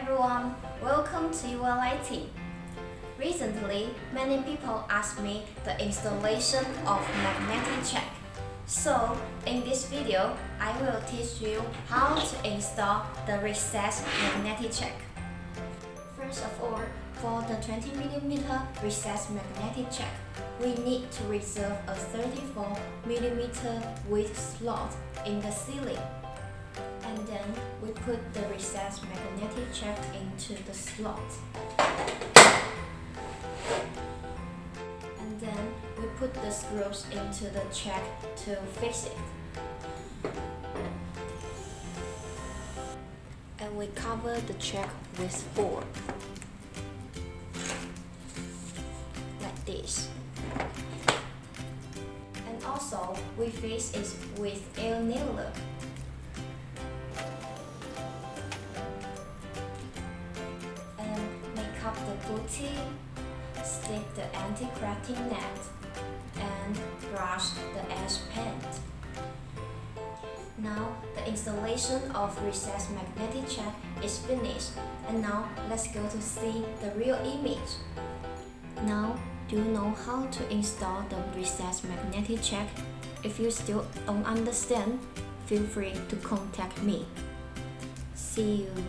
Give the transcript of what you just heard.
everyone, welcome to ULIT. Recently, many people asked me the installation of magnetic check. So, in this video, I will teach you how to install the recessed magnetic check. First of all, for the 20mm recessed magnetic check, we need to reserve a 34mm width slot in the ceiling. And then we put the recessed magnetic check into the slot. And then we put the screws into the check to fix it. And we cover the check with board. Like this. And also, we fix it with air nailer. Up the booty, stick the anti-cracking net, and brush the edge paint. Now the installation of recessed magnetic check is finished, and now let's go to see the real image. Now, do you know how to install the recessed magnetic check? If you still don't understand, feel free to contact me. See you.